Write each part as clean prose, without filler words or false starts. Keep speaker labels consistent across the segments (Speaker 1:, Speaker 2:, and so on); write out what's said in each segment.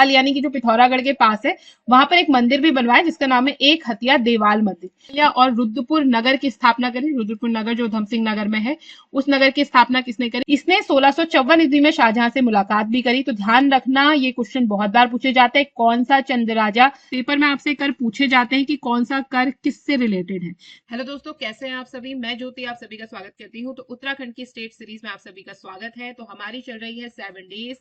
Speaker 1: स्थल यानी कि जो पिथौरागढ़ के पास है वहां पर एक मंदिर भी बनवाया जिसका नाम है एक हथिया देवाल मंदिर। और रुद्रपुर नगर की स्थापना करी। रुद्रपुर नगर जो उधम सिंह नगर में है, उस नगर की स्थापना किसने करी? इसने 1654 ईस्वी में शाहजहां से मुलाकात भी करी। तो ध्यान रखना, ये क्वेश्चन बहुत बार पूछे जाते हैं, कौन सा चंद राजा पेपर में आपसे कर पूछे जाते हैं कि कौन सा कर किससे रिलेटेड है। हेलो दोस्तों, कैसे हैं आप सभी? मैं ज्योति आप सभी का स्वागत करती हूँ। तो उत्तराखंड की स्टेट सीरीज में आप सभी का स्वागत है। तो हमारी चल रही है 7 डेज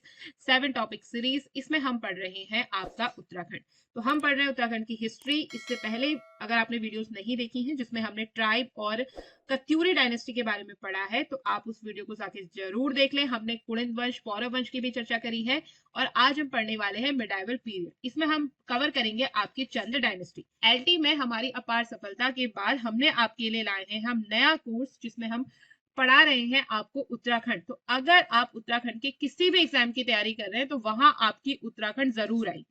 Speaker 1: 7 टॉपिक सीरीज। इसमें हम पढ़ रहे हैं आपका उत्तराखंड। तो हम पढ़ रहे हैं उत्तराखंड की हिस्ट्री। इससे पहले अगर आपने वीडियोस नहीं देखी हैं जिसमें हमने ट्राइब और कत्यूरी डायनेस्टी के बारे में पढ़ा है तो आप उस वीडियो को जाके जरूर देख लें। हमने कुलिन वंश, पौरव वंश की भी चर्चा करी है और आज हम पढ़ने वाले हैं मिडाइवल पीरियड। इसमें हम कवर करेंगे आपकी चंद डायनेस्टी। एलटी में हमारी अपार सफलता के बाद हमने आपके लिए लाए हैं हम नया कोर्स जिसमें हम पढ़ा रहे हैं आपको उत्तराखंड। तो अगर आप उत्तराखंड के किसी भी एग्जाम की तैयारी कर रहे हैं तो वहां आपकी उत्तराखंड जरूर आएगी।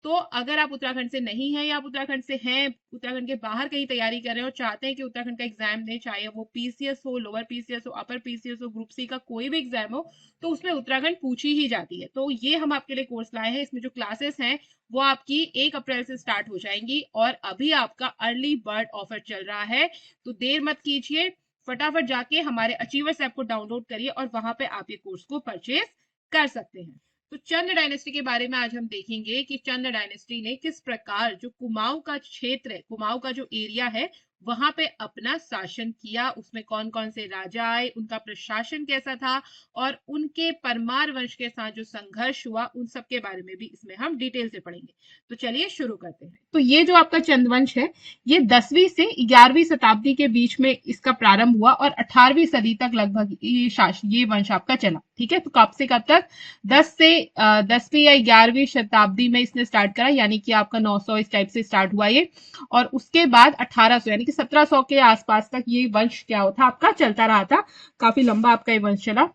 Speaker 1: तो अगर आप उत्तराखंड से नहीं हैं या आप उत्तराखंड से हैं, उत्तराखंड के बाहर कहीं तैयारी कर रहे हो, चाहते हैं कि उत्तराखंड का एग्जाम दें, चाहे वो पीसीएस हो, लोअर पीसीएस हो, अपर पीसीएस हो, ग्रुप सी का कोई भी एग्जाम हो, तो उसमें उत्तराखंड पूछी ही जाती है। तो ये हम आपके लिए कोर्स लाए हैं। इसमें जो क्लासेस हैं वो आपकी 1 अप्रैल से स्टार्ट हो जाएंगी और अभी आपका अर्ली बर्ड ऑफर चल रहा है। तो देर मत कीजिए, फटाफट जाके हमारे अचीवर्स ऐप को डाउनलोड करिए और वहां पे आप ये कोर्स को परचेज कर सकते हैं। तो चंद डायनेस्टी के बारे में आज हम देखेंगे कि चंद डायनेस्टी ने किस प्रकार जो कुमाऊं का क्षेत्र है, कुमाऊं का जो एरिया है, वहां पे अपना शासन किया। उसमें कौन कौन से राजा आए, उनका प्रशासन कैसा था और उनके परमार वंश के साथ जो संघर्ष हुआ उन सब के बारे में भी इसमें हम डिटेल से पढ़ेंगे। तो चलिए शुरू करते हैं। तो ये जो आपका चंदवंश है ये 10वीं से 11वीं शताब्दी के बीच में इसका प्रारंभ हुआ और 18वीं सदी तक लगभग ये वंश आपका चला। ठीक है, तो कब से कब तक? 10वीं या 11वीं शताब्दी में इसने स्टार्ट करा, यानी कि आपका 900 इस टाइप से स्टार्ट हुआ ये। और उसके बाद 1800 यानी कि 1700 के आसपास तक ये वंश क्या होता आपका चलता रहा था। काफी लंबा आपका ये वंश चला।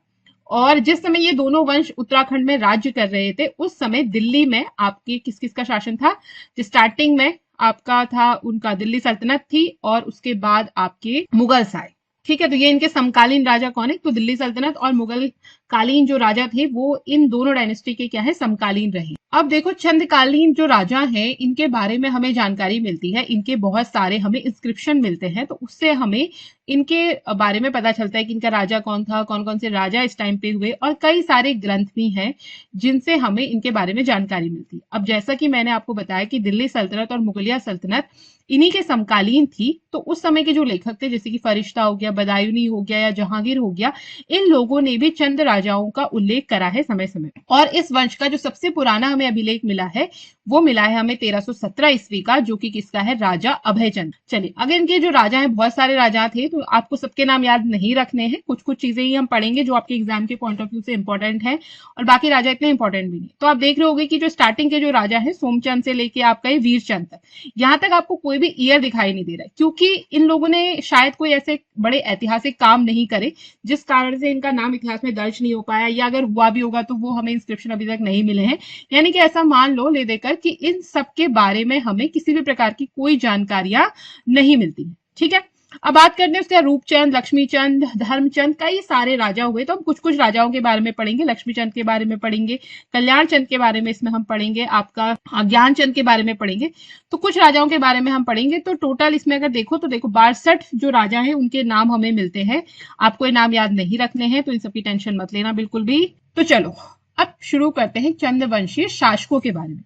Speaker 1: और जिस समय ये दोनों वंश उत्तराखंड में राज्य कर रहे थे उस समय दिल्ली में आपके किस किस का शासन था? स्टार्टिंग में आपका था उनका दिल्ली सल्तनत थी और उसके बाद आपके मुगल्स आए। ठीक है, तो ये इनके समकालीन राजा कौन है? तो दिल्ली सल्तनत और मुगल कालीन जो राजा थे वो इन दोनों डायनेस्टी के क्या है? समकालीन रहे। अब देखो, चंदकालीन जो राजा हैं इनके बारे में हमें जानकारी मिलती है, इनके बहुत सारे हमें इंस्क्रिप्शन मिलते हैं, तो उससे हमें इनके बारे में पता चलता है कि इनका राजा कौन था, कौन कौन से राजा इस टाइम पे हुए, और कई सारे ग्रंथ भी हैं जिनसे हमें इनके बारे में जानकारी मिलती है। अब जैसा कि मैंने आपको बताया कि दिल्ली सल्तनत और मुगलिया सल्तनत इन्हीं के समकालीन थी, तो उस समय के जो लेखक थे जैसे कि फरिश्ता हो गया, बदायूनी हो गया या जहांगीर हो गया, इन लोगों ने भी चंद राजाओं का उल्लेख करा है समय समय। और इस वंश का जो सबसे पुराना हमें अभिलेख मिला है वो मिला है हमें 1317 ईस्वी का, जो कि किसका है? राजा अभयचंद। चलिए, अगर इनके जो राजा हैं, बहुत सारे राजा थे तो आपको सबके नाम याद नहीं रखने हैं, कुछ कुछ चीजें ही हम पढ़ेंगे जो आपके एग्जाम के पॉइंट ऑफ व्यू से इंपॉर्टेंट है और बाकी राजा इतने इंपॉर्टेंट भी नहीं। तो आप देख रहे होंगे कि जो स्टार्टिंग के जो राजा है सोमचंद से लेके आपका ये वीरचंद तक, यहाँ तक आपको कोई भी ईयर दिखाई नहीं दे रहा है, क्योंकि इन लोगों ने शायद कोई ऐसे बड़े ऐतिहासिक काम नहीं करे जिस कारण से इनका नाम इतिहास में दर्ज नहीं हो पाया, या अगर हुआ भी होगा तो वो हमें इंस्क्रिप्शन अभी तक नहीं मिले हैं। यानी कि ऐसा मान लो ले देकर कि इन सब के बारे में हमें किसी भी प्रकार की कोई जानकारियां नहीं मिलती है। ठीक है, अब बात करते हैं उसके रूपचंद, लक्ष्मीचंद, धर्मचंद, कई सारे राजा हुए। तो हम कुछ कुछ राजाओं के बारे में पढ़ेंगे, लक्ष्मीचंद के बारे में पढ़ेंगे, कल्याण चंद के बारे में इसमें हम पढ़ेंगे, आपका ज्ञानचंद के बारे में पढ़ेंगे। तो कुछ राजाओं के बारे में हम पढ़ेंगे। तो टोटल इसमें अगर देखो तो देखो 62 जो राजा हैं उनके नाम हमें मिलते हैं। आपको ये नाम याद नहीं रखने हैं तो इन सबकी टेंशन मत लेना बिल्कुल भी। तो चलो अब शुरू करते हैं चंद्रवंशीय शासकों के बारे में।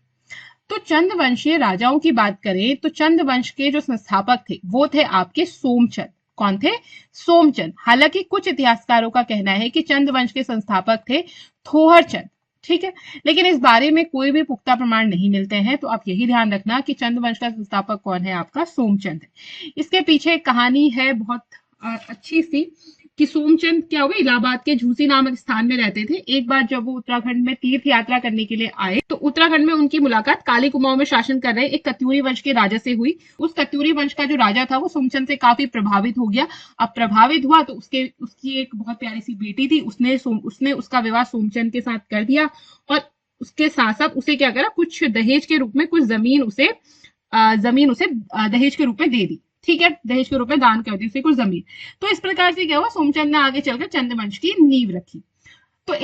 Speaker 1: तो चंद्रवंशीय राजाओं की बात करें तो चंद्रवंश के जो संस्थापक थे वो थे आपके सोमचंद। कौन थे? सोमचंद। हालांकि कुछ इतिहासकारों का कहना है कि चंद्रवंश के संस्थापक थे थोहरचंद। ठीक है, लेकिन इस बारे में कोई भी पुख्ता प्रमाण नहीं मिलते हैं। तो आप यही ध्यान रखना कि चंद्रवंश का संस्थापक कौन है? आपका सोमचंद है। इसके पीछे एक कहानी है बहुत अच्छी सी कि सोमचंद क्या हुआ, इलाहाबाद के झूसी नामक स्थान में रहते थे। एक बार जब वो उत्तराखंड में तीर्थ यात्रा करने के लिए आए तो उत्तराखंड में उनकी मुलाकात काली कुमाऊं में शासन कर रहे एक कत्यूरी वंश के राजा से हुई। उस कत्यूरी वंश का जो राजा था वो सोमचंद से काफी प्रभावित हो गया। अब प्रभावित हुआ तो उसकी एक बहुत प्यारी सी बेटी थी, उसने उसका विवाह सोमचंद के साथ कर दिया और उसके साथ साथ उसे क्या करा, कुछ दहेज के रूप में कुछ जमीन उसे दहेज के रूप में दे दी। ठीक है, दहेज के रूप में दान कर दी उसे कुछ जमीन। तो इस प्रकार से क्या हुआ, सोमचंद ने आगे चलकर चंद्रवंश की नींव रखी। तो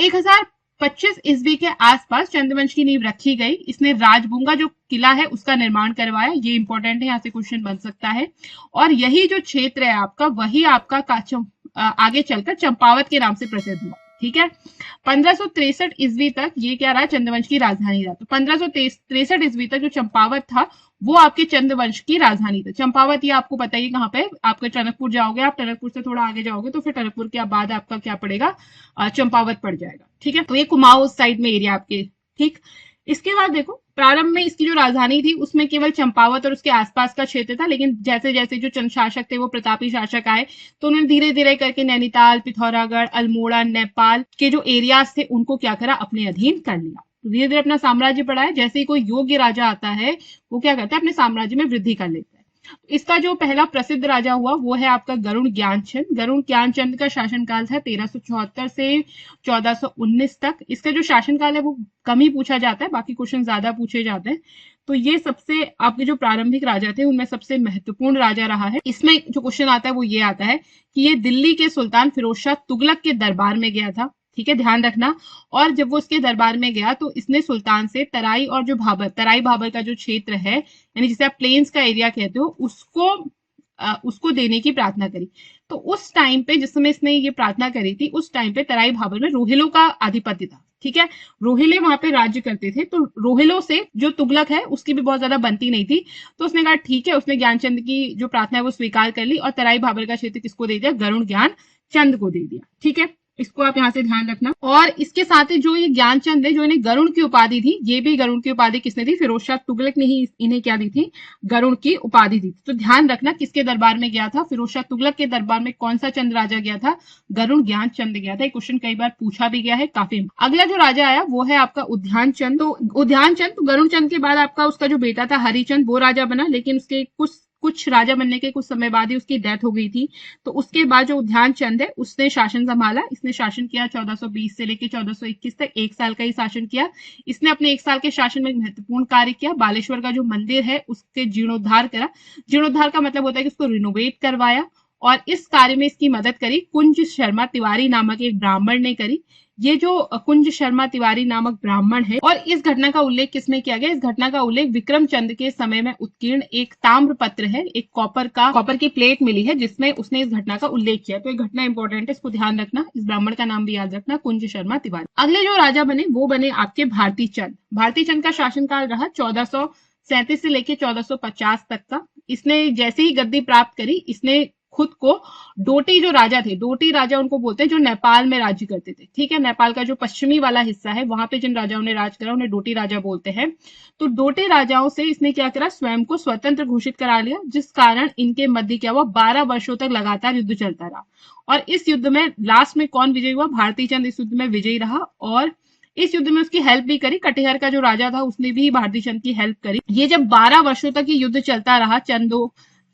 Speaker 1: 25 ईस्वी के आसपास चंद्रवंश की नींव रखी गई। इसने राजबूंगा जो किला है उसका निर्माण करवाया, ये इंपॉर्टेंट है, यहाँ से क्वेश्चन बन सकता है। और यही जो क्षेत्र है आपका, वही आपका आगे चलकर चंपावत के नाम से प्रसिद्ध हुआ। ठीक है, 1563 ईस्वी तक ये क्या रहा, चंद्रवंश की राजधानी रहा। तो 1563 ईस्वी तक जो चंपावत था वो आपके चंद्रवंश की राजधानी थी। चंपावत ये आपको पता ही कहाँ पे, आपके टनकपुर जाओगे, आप टनकपुर से थोड़ा आगे जाओगे तो फिर टनकपुर के बाद आपका क्या पड़ेगा, चंपावत पड़ जाएगा। ठीक है, तो ये कुमाऊं साइड में एरिया आपके। ठीक, इसके बाद देखो प्रारंभ में इसकी जो राजधानी थी उसमें केवल चंपावत और उसके आसपास का क्षेत्र था, लेकिन जैसे जैसे जो चंद शासक थे वो प्रतापी शासक आए तो उन्होंने धीरे धीरे करके नैनीताल, पिथौरागढ़, अल्मोड़ा, नेपाल के जो एरियाज थे उनको क्या करा, अपने अधीन कर लिया। तो धीरे धीरे अपना साम्राज्य बढ़ाया। जैसे ही कोई योग्य राजा आता है वो क्या करता है, अपने साम्राज्य में वृद्धि कर लेता है। इसका जो पहला प्रसिद्ध राजा हुआ वो है आपका गरुड़ ज्ञानचंद। गरुड़ ज्ञानचंद का शासनकाल था 1374 से 1419 तक। इसका जो शासनकाल है वो कम ही पूछा जाता है, बाकी क्वेश्चन ज्यादा पूछे जाते हैं। तो ये सबसे आपके जो प्रारंभिक राजा थे उनमें सबसे महत्वपूर्ण राजा रहा है। इसमें जो क्वेश्चन आता है वो ये आता है कि ये दिल्ली के सुल्तान फिरोज शाह तुगलक के दरबार में गया था। ठीक है, ध्यान रखना। और जब वो उसके दरबार में गया तो इसने सुल्तान से तराई और जो भाबर, तराई भाबर का जो क्षेत्र है, यानी जिसे आप प्लेन्स का एरिया कहते हो, उसको देने की प्रार्थना करी। तो उस टाइम पे, जिस समय इसने ये प्रार्थना करी थी, उस टाइम पे तराई भाबर में रोहिलों का आधिपत्य था। ठीक है, रोहिले वहां पे राज्य करते थे। तो रोहिलों से जो तुगलक है उसकी भी बहुत ज्यादा बनती नहीं थी। तो उसने कहा ठीक है, उसने ज्ञानचंद की जो प्रार्थना है वो स्वीकार कर ली और तराई भाबर का क्षेत्र किसको दे दिया, गरुड़ ज्ञान चंद को दे दिया। ठीक है, इसको आप यहाँ से ध्यान रखना। और इसके साथ ही जो ये ज्ञानचंद है, जो इन्हें गरुड़ की उपाधि थी, ये भी गरुड़ की उपाधि किसने दी, फिरोज शाह तुगलक ने ही इन्हें क्या दी थी, गरुड़ की उपाधि दी थी। तो ध्यान रखना किसके दरबार में गया था, फिरोज शाह तुगलक के दरबार में कौन सा चंद राजा गया था, गरुड़ ज्ञानचंद गया था। क्वेश्चन कई बार पूछा भी गया है काफी। अगला जो राजा आया वो है आपका उद्यान चंद। तो उद्यान चंद, तो गरुड़ चंद के बाद आपका उसका जो बेटा था हरिचंद वो राजा बना, लेकिन उसके कुछ राजा बनने के कुछ समय बाद ही उसकी डेथ हो गई थी। तो उसके बाद जो उद्यान चंद है उसने शासन संभाला। इसने शासन किया 1420 से लेकर 1421 तक, 1 साल का ही शासन किया। इसने अपने 1 साल के शासन में एक महत्वपूर्ण कार्य किया। बालेश्वर का जो मंदिर है उसके जीर्णोद्धार करा। जीर्णोद्धार का मतलब होता है कि उसको रिनोवेट करवाया। और इस कार्य में इसकी मदद करी कुंज शर्मा तिवारी नामक एक ब्राह्मण ने करी। ये जो कुंज शर्मा तिवारी नामक ब्राह्मण है, और इस घटना का उल्लेख किसमें किया गया, इस घटना का उल्लेख विक्रम चंद के समय में उत्कीर्ण एक ताम्र पत्र है, एक कॉपर की प्लेट मिली है जिसमें उसने इस घटना का उल्लेख किया। तो ये घटना इंपॉर्टेंट है, इसको ध्यान रखना। इस ब्राह्मण का नाम भी याद रखना, कुंज शर्मा तिवारी। अगले जो राजा बने वो बने आपके भारती चंद। भारती चंद का शासनकाल रहा 1437 से लेकर 1450 तक का। इसने जैसे ही गद्दी प्राप्त करी, इसने खुद को डोटी जो राजा थे, डोटी राजा उनको बोलते हैं जो नेपाल में राज्य करते थे। ठीक है, नेपाल का जो पश्चिमी वाला हिस्सा है वहां पे जिन राजाओं ने राज करा उन्हें डोटी राजा बोलते हैं। तो डोटी राजाओं से इसने क्या करा, स्वयं को स्वतंत्र घोषित करा लिया, जिस कारण इनके मध्य क्या हुआ, 12 वर्षों तक लगातार युद्ध चलता रहा। और इस युद्ध में लास्ट में कौन विजयी हुआ, भारती चंद इस युद्ध में विजयी रहा। और इस युद्ध में उसकी हेल्प भी करी, कटिहार का जो राजा था उसने भी भारती चंद की हेल्प करी। ये जब 12 वर्षों तक ये युद्ध चलता रहा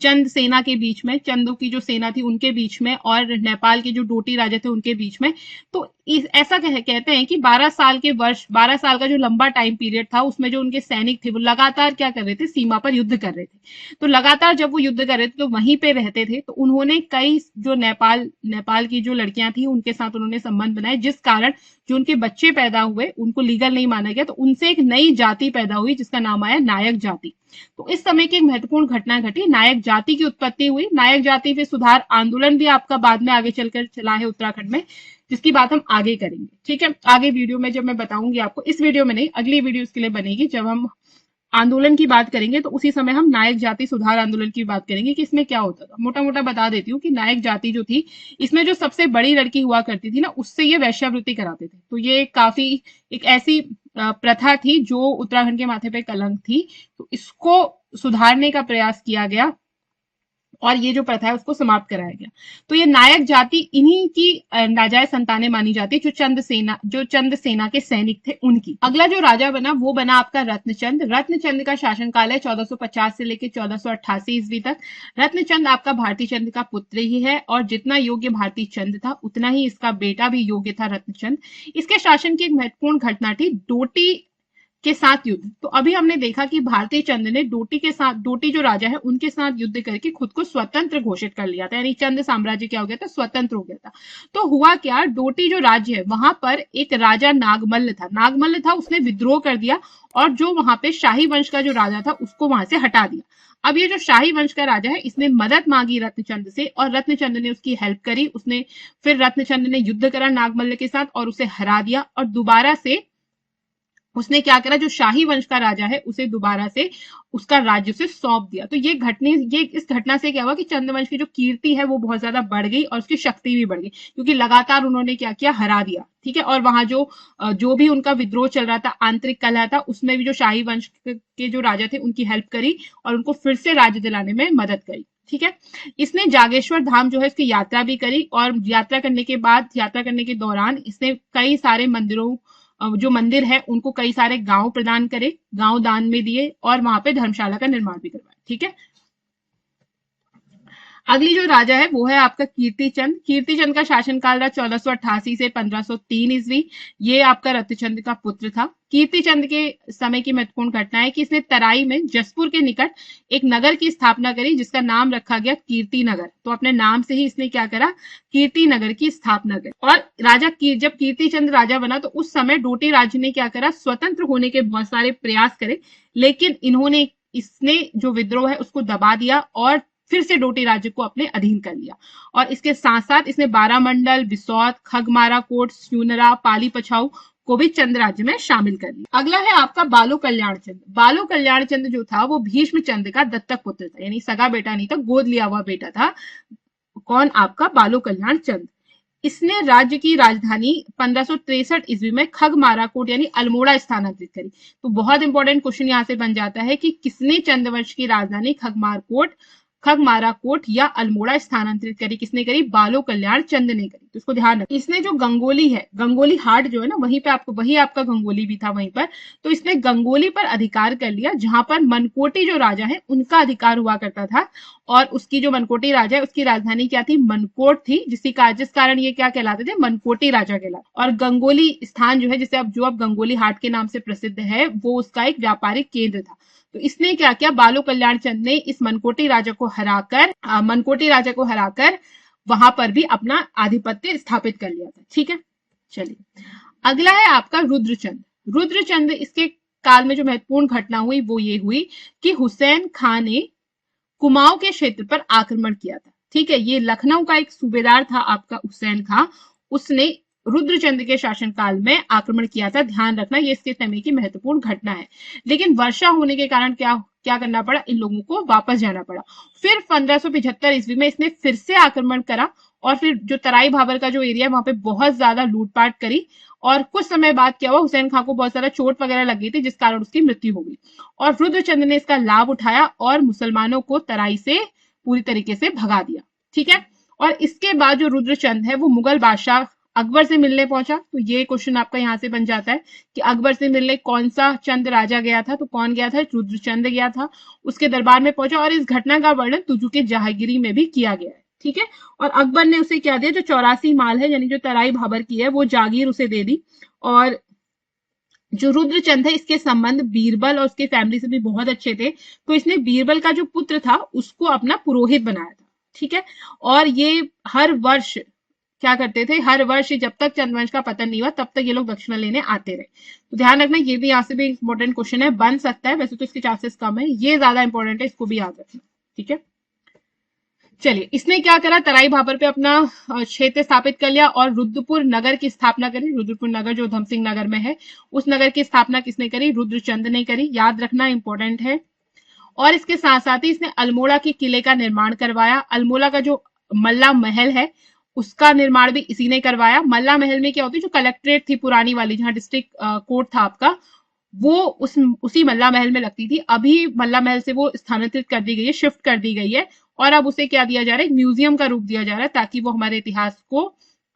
Speaker 1: चंद सेना के बीच में, चंदों की जो सेना थी उनके बीच में और नेपाल के जो डोटी राजा थे उनके बीच में, तो ऐसा कहते हैं कि 12 साल का जो लंबा टाइम पीरियड था उसमें जो उनके सैनिक थे वो लगातार क्या कर रहे थे, सीमा पर युद्ध कर रहे थे। तो लगातार जब वो युद्ध कर रहे थे तो वहीं पे रहते थे। तो उन्होंने कई जो नेपाल की जो लड़कियां थी उनके साथ उन्होंने संबंध बनाए, जिस कारण जो उनके बच्चे पैदा हुए उनको लीगल नहीं माना गया। तो उनसे एक नई जाति पैदा हुई जिसका नाम आया नायक जाति। तो इस समय की एक महत्वपूर्ण घटना घटी, नायक जाति की उत्पत्ति हुई। नायक जाति पे सुधार आंदोलन भी आपका बाद में आगे चलकर चला है उत्तराखंड में, जिसकी बात हम आगे करेंगे। ठीक है, आगे वीडियो में जब मैं बताऊंगी आपको, इस वीडियो में नहीं, अगली वीडियो इसके लिए बनेगी जब हम आंदोलन की बात करेंगे, तो उसी समय हम नायक जाति सुधार आंदोलन की बात करेंगे कि इसमें क्या होता था। मोटा मोटा बता देती हूँ कि नायक जाति जो थी, इसमें जो सबसे बड़ी लड़की हुआ करती थी ना, उससे ये वैश्यावृत्ति कराते थे। तो ये काफी एक ऐसी प्रथा थी जो उत्तराखंड के माथे पे कलंक थी। तो इसको सुधारने का प्रयास किया गया और ये जो प्रथा है उसको समाप्त कराया गया। तो ये नायक जाति इन्हीं की नाजायज संतानें मानी जाती है, जो चंद सेना के सैनिक थे उनकी। अगला जो राजा बना वो बना आपका रत्नचंद। रत्नचंद का शासनकाल है 1450 से लेकर 1488 ईस्वी तक। रत्नचंद आपका भारती चंद का पुत्र ही है, और जितना योग्य भारती चंद था उतना ही इसका बेटा भी योग्य था रत्नचंद। इसके शासन की एक महत्वपूर्ण घटना थी डोटी के साथ युद्ध। तो अभी हमने देखा कि भारती चंद ने डोटी के साथ, डोटी जो राजा है उनके साथ युद्ध करके खुद को स्वतंत्र घोषित कर लिया था, यानी चंद साम्राज्य क्या हो गया था, स्वतंत्र हो गया था। तो हुआ क्या, डोटी जो राज्य है वहां पर एक राजा नागमल्ल था, उसने विद्रोह कर दिया और जो वहां पे शाही वंश का जो राजा था उसको वहां से हटा दिया। अब ये जो शाही वंश का राजा है इसने मदद मांगी रत्नचंद से और रत्नचंद ने उसकी हेल्प करी। फिर रत्नचंद ने युद्ध करा नागमल्ल के साथ और उसे हरा दिया और दोबारा से उसने क्या करा, जो शाही वंश का राजा है उसे दोबारा से उसका राज्य उसे सौंप दिया। तो इस घटना से क्या हुआ कि चंद्रवंश की जो कीर्ति है वो बहुत ज्यादा बढ़ गई और उसकी शक्ति भी बढ़ गई, क्योंकि लगातार उन्होंने क्या किया, हरा दिया। ठीक है, और वहां जो भी उनका विद्रोह चल रहा था, आंतरिक कलह था, उसमें भी जो शाही वंश के जो राजा थे उनकी हेल्प करी और उनको फिर से राज्य दिलाने में मदद करी। ठीक है, इसने जागेश्वर धाम जो है उसकी यात्रा भी करी और यात्रा करने के दौरान इसने कई सारे मंदिरों, जो मंदिर है उनको कई सारे गांव प्रदान करे, गांव दान में दिए और वहां पे धर्मशाला का निर्माण भी करवाया। ठीक है, अगली जो राजा है वो है आपका कीर्तिचंद का शासनकाल रहा 1488 से 1503 ईस्वी। ये आपका रत्नचंद का पुत्र था। कीर्तिचंद के समय की महत्वपूर्ण घटना है कि इसने तराई में जसपुर के निकट एक नगर की स्थापना करी जिसका नाम रखा गया कीर्ति नगर। तो अपने नाम से ही इसने क्या करा, कीर्ति नगर की स्थापना करी। और जब कीर्तिचंद राजा बना तो उस समय डोटी राज्य ने क्या करा, स्वतंत्र होने के बहुत सारे प्रयास करे, लेकिन इसने जो विद्रोह है उसको दबा दिया और फिर से डोटी राज्य को अपने अधीन कर लिया। और इसके साथ साथ इसने बारामंडल, बिसौत, खगमारा कोट, स्यूनरा, पाली पछाऊ को भी चंद राज्य में शामिल कर लिया। अगला है आपका बालो कल्याण चंद। बालो कल्याण चंद जो था वो भीष्म चंद का दत्तक पुत्र था, यानी सगा बेटा नहीं था, गोद लिया हुआ बेटा था। कौन, आपका बालो कल्याण चंद। इसने राज्य की राजधानी 1563 ईस्वी में खगमाराकोट यानी अल्मोड़ा स्थानांतरित करी। तो बहुत इंपॉर्टेंट क्वेश्चन यहाँ से बन जाता है कि किसने चंद्रवंश की राजधानी खगमाराकोट या अल्मोड़ा स्थानांतरित करी, किसने करी, बालो कल्याण चंद ने करी। तो इसको ध्यान रखना। इसने जो गंगोली है, गंगोली हाट जो है ना, वही आपका गंगोली भी था वहीं पर। तो इसने गंगोली पर अधिकार कर लिया जहां पर मनकोटी जो राजा है उनका अधिकार हुआ करता था। और उसकी जो मनकोटी राजा है उसकी राजधानी क्या थी, मनकोट थी, जिस कारण ये क्या कहलाते थे, मनकोटी राजा कहलाते। और गंगोली स्थान जो है, जो अब गंगोली हाट के नाम से प्रसिद्ध है, वो उसका एक व्यापारिक केंद्र था। तो इसने क्या किया, बालो कल्याण चंद ने इस मनकोटी राजा को हराकर वहां पर भी अपना आधिपत्य स्थापित कर लिया था। ठीक है, चलिए अगला है आपका रुद्रचंद। इसके काल में जो महत्वपूर्ण घटना हुई वो ये हुई कि हुसैन खान ने कुमाऊं के क्षेत्र पर आक्रमण किया था। ठीक है, ये लखनऊ का एक सूबेदार था आपका हुसैन खान, उसने रुद्रचंद के शासनकाल में आक्रमण किया था। ध्यान रखना, ये इसके समय की महत्वपूर्ण घटना है। लेकिन वर्षा होने के कारण क्या करना पड़ा, इन लोगों को वापस जाना पड़ा। फिर 1575 ईस्वी में इसने फिर से आक्रमण करा और फिर जो तराई भाबर का जो एरिया है वहां पे बहुत ज्यादा लूटपाट करी। और कुछ समय बाद क्या हुआ, हुसैन खान को बहुत सारा चोट वगैरह लग गई थी जिस कारण उसकी मृत्यु हो गई। और रुद्रचंद ने इसका लाभ उठाया और मुसलमानों को तराई से पूरी तरीके से भगा दिया। ठीक है, और इसके बाद जो रुद्रचंद है वो मुगल बादशाह अकबर से मिलने पहुंचा। तो ये क्वेश्चन आपका यहाँ से बन जाता है कि अकबर से मिलने कौन सा चंद राजा गया था, तो कौन गया था, रुद्रचंद गया था, उसके दरबार में पहुंचा। और इस घटना का वर्णन तुजु के जहांगीरी में भी किया गया है। ठीक है, और अकबर ने उसे क्या दिया, जो 84 माल है यानी जो तराई भाबर की है वो जागीर उसे दे दी। और जो रुद्रचंद है इसके संबंध बीरबल और उसके फैमिली से भी बहुत अच्छे थे, तो इसने बीरबल का जो पुत्र था उसको अपना पुरोहित बनाया था। ठीक है, और ये हर वर्ष क्या करते थे, हर वर्ष जब तक चंद्रवंश का पतन नहीं हुआ तब तक ये लोग दक्षिणा लेने आते रहे। तो ध्यान रखना, ये भी यहाँ से भी इंपॉर्टेंट क्वेश्चन है, बन सकता है, वैसे तो इसके चांसेस कम है, ये ज्यादा इंपॉर्टेंट है, इसको भी याद रखना। ठीक है, चलिए इसने क्या करा, तराई भाबर पे अपना क्षेत्र स्थापित कर लिया और रुद्रपुर नगर की स्थापना करी। रुद्रपुर नगर जो धमसिंह नगर में है, उस नगर की स्थापना किसने करी, रुद्रचंद ने करी। याद रखना, इंपॉर्टेंट है। और इसके साथ साथ ही इसने अल्मोड़ा के किले का निर्माण करवाया। अल्मोड़ा का जो मल्ला महल है उसका निर्माण भी इसी ने करवाया। मल्ला महल में क्या होती है, जो कलेक्ट्रेट थी पुरानी वाली, जहां डिस्ट्रिक्ट कोर्ट था आपका, वो उसी मल्ला महल में लगती थी। अभी मल्ला महल से वो स्थानांतरित कर दी गई है, शिफ्ट कर दी गई है, और अब उसे क्या दिया जा रहा है, एक म्यूजियम का रूप दिया जा रहा है, ताकि वो हमारे इतिहास को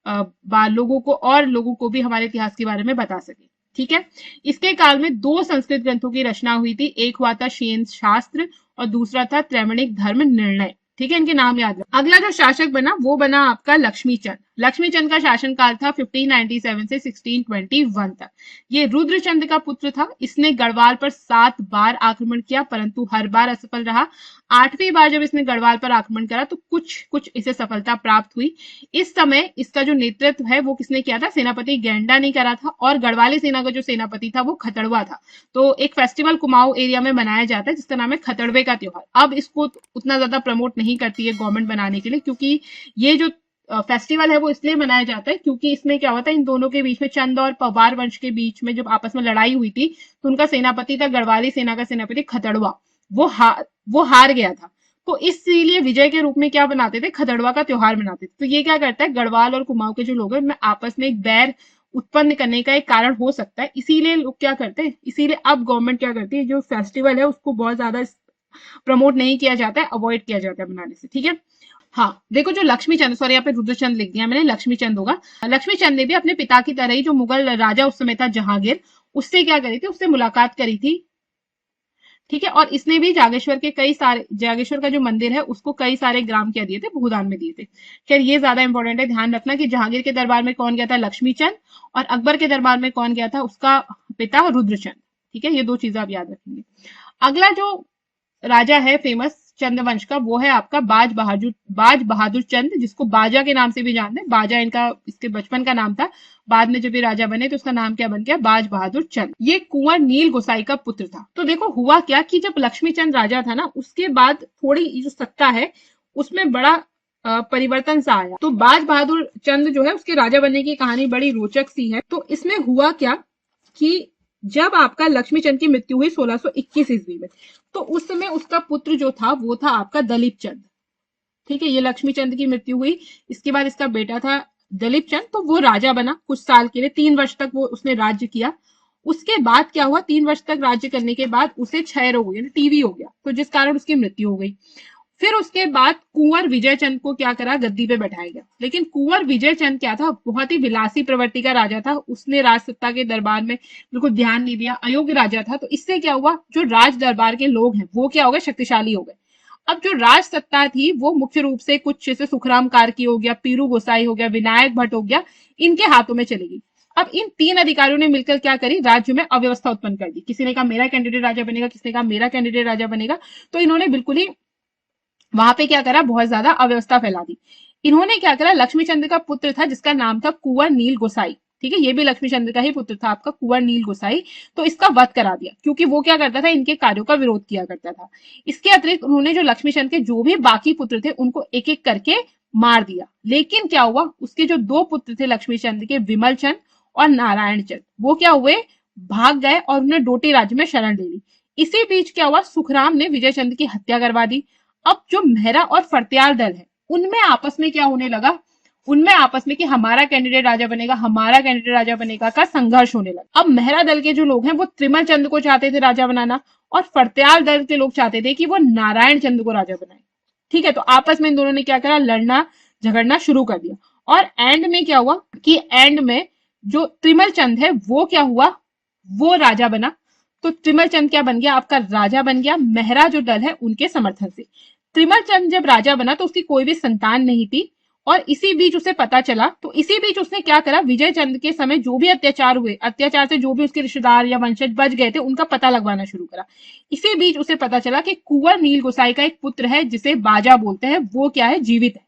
Speaker 1: लोगों को भी हमारे इतिहास के बारे में बता सके। ठीक है, इसके काल में 2 संस्कृत ग्रंथों की रचना हुई थी। एक हुआ था शेन शास्त्र और दूसरा था त्रैमाणिक धर्म निर्णय। ठीक है, इनके नाम याद रखना। अगला जो शासक बना वो बना आपका लक्ष्मीचंद। लक्ष्मीचंद का शासनकाल था 1597 से 1621 तक। ये रुद्रचंद का पुत्र था। इसने गढ़वाल पर 7 बार आक्रमण किया, परंतु हर बार असफल रहा। 8वीं बार जब इसने गढ़वाल पर आक्रमण करा तो कुछ इसे सफलता प्राप्त हुई। इस समय इसका जो नेतृत्व है वो किसने किया था? सेनापति गेंडा ने करा था, और गढ़वाली सेना का जो सेनापति था वो खतड़वा था। तो एक फेस्टिवल कुमाऊं एरिया में मनाया जाता है जिसका नाम है खतड़वे का त्योहार। अब इसको उतना ज्यादा प्रमोट नहीं करती है गवर्नमेंट बनाने के लिए, क्योंकि ये जो फेस्टिवल है वो इसलिए मनाया जाता है क्योंकि इसमें क्या होता है, इन दोनों के बीच में, चंद और पवार वंश के बीच में जब आपस में लड़ाई हुई थी तो उनका सेनापति था, गढ़वाली सेना का सेनापति खतड़वा, वो हार गया था। तो इसीलिए विजय के रूप में क्या बनाते थे? खतड़वा का त्योहार मनाते थे। तो ये क्या करता है, गढ़वाल और कुमाऊं के जो लोग हैं उनमें आपस में एक बैर उत्पन्न करने का एक कारण हो सकता है। इसीलिए लोग क्या करते हैं, इसीलिए अब गवर्नमेंट क्या करती है, जो फेस्टिवल है उसको बहुत ज्यादा प्रमोट नहीं किया जाता है, अवॉइड किया जाता है बनाने से। ठीक है। हाँ देखो, जो लक्ष्मीचंद, सॉरी यहाँ पे रुद्रचंद लिख दिया मैंने, लक्ष्मीचंद होगा। लक्ष्मीचंद ने भी अपने पिता की तरह ही जो मुगल राजा उस समय था जहांगीर, उससे क्या करी थी, उससे मुलाकात करी थी। ठीक है। और इसने भी जागेश्वर का जो मंदिर है उसको कई सारे ग्राम क्या दिए थे, भूदान में दिए थे। खैर ये ज्यादा इंपॉर्टेंट है, ध्यान रखना कि जहांगीर के दरबार में कौन गया था? लक्ष्मीचंद। और अकबर के दरबार में कौन गया था? उसका पिता रुद्रचंद। ठीक है, ये 2 चीजें आप याद रखेंगे। अगला जो राजा है फेमस चंद्रवंश का, वो है आपका बाज बहादुर चंद, जिसको बाजा के नाम से भी जानते हैं। बाजा इसके बचपन का नाम था, बाद में जब ये राजा बने तो उसका नाम क्या बन गया? बाज बहादुर चंद। ये कुंवर नील गोसाई का पुत्र था। तो देखो हुआ क्या कि जब लक्ष्मीचंद राजा था ना, उसके बाद थोड़ी जो सत्ता है उसमें बड़ा परिवर्तन सा आया। तो बाज बहादुर चंद जो है उसके राजा बनने की कहानी बड़ी रोचक सी है। तो इसमें हुआ क्या कि जब आपका लक्ष्मीचंद की मृत्यु हुई 1621 ईस्वी में, तो उस समय उसका पुत्र जो था वो था आपका दलीप चंद। ठीक है, ये लक्ष्मीचंद की मृत्यु हुई, इसके बाद इसका बेटा था दलीप चंद, तो वो राजा बना कुछ साल के लिए, 3 वर्ष तक वो उसने राज्य किया। उसके बाद क्या हुआ, 3 वर्ष तक राज्य करने के बाद उसे क्षय रोग हो गया, टीबी हो गया, तो जिस कारण उसकी मृत्यु हो गई। फिर उसके बाद कुंवर विजय चंद को क्या करा, गद्दी पे बैठाया गया। लेकिन कुंवर विजय चंद क्या था, बहुत ही विलासी प्रवृत्ति का राजा था। उसने राज सत्ता के दरबार में बिल्कुल ध्यान नहीं दिया, अयोग्य राजा था। तो इससे क्या हुआ, जो राज दरबार के लोग हैं वो क्या हो गए, शक्तिशाली हो गए। अब जो राज सत्ता थी वो मुख्य रूप से कुछ जैसे सुखराम कार्की हो गया, पीरू गोसाई हो गया, विनायक भट्ट हो गया, इनके हाथों में चली गई। अब इन 3 अधिकारियों ने मिलकर क्या करी, राज्य में अव्यवस्था उत्पन्न कर दी। किसी ने कहा मेरा कैंडिडेट राजा बनेगा, किसी ने कहा मेरा कैंडिडेट राजा बनेगा। तो इन्होंने बिल्कुल ही वहां पे क्या करा, बहुत ज्यादा अव्यवस्था फैला दी। इन्होंने क्या करा, लक्ष्मीचंद का पुत्र था जिसका नाम था कुंवर नील गोसाई। ठीक है, ये भी लक्ष्मीचंद का ही पुत्र था आपका कुंवर नील गोसाई। तो इसका वध करा दिया, क्योंकि वो क्या करता था, इनके कार्यों का विरोध किया करता था। इसके अतिरिक्त उन्होंने जो लक्ष्मीचंद के जो भी बाकी पुत्र थे उनको एक एक करके मार दिया। लेकिन क्या हुआ, उसके जो 2 पुत्र थे लक्ष्मीचंद के, विमल चंद और नारायण चंद, वो क्या हुए, भाग गए और उन्हें डोटी राज्य में शरण ले ली। इसी बीच क्या हुआ, सुखराम ने विजय चंद की हत्या करवा दी। अब जो मेहरा और फरत्याल दल है उनमें आपस में क्या होने लगा, उनमें आपस में कि हमारा कैंडिडेट राजा बनेगा, हमारा कैंडिडेट राजा बनेगा का संघर्ष होने लगा। अब मेहरा दल के जो लोग हैं वो त्रिमल चंद को चाहते थे राजा बनाना, और फरत्याल दल के लोग चाहते थे कि वो नारायण चंद को राजा बनाए। ठीक है, तो आपस में इन दोनों ने क्या करा, लड़ना झगड़ना शुरू कर दिया। और एंड में क्या हुआ कि एंड में जो त्रिमल चंद है वो क्या हुआ, वो राजा बना। तो त्रिमल चंद क्या बन गया, आपका राजा बन गया, मेहरा जो दल है उनके समर्थन से। त्रिमल चंद जब राजा बना तो उसकी कोई भी संतान नहीं थी, और इसी बीच उसे पता चला, तो इसी बीच उसने क्या करा, विजय चंद के समय जो भी अत्याचार हुए, अत्याचार से जो भी उसके रिश्तेदार या वंशज बच गए थे उनका पता लगवाना शुरू करा। इसी बीच उसे पता चला कि कुंवर नील गोसाई का एक पुत्र है जिसे बाजा बोलते हैं, वो क्या है, जीवित है।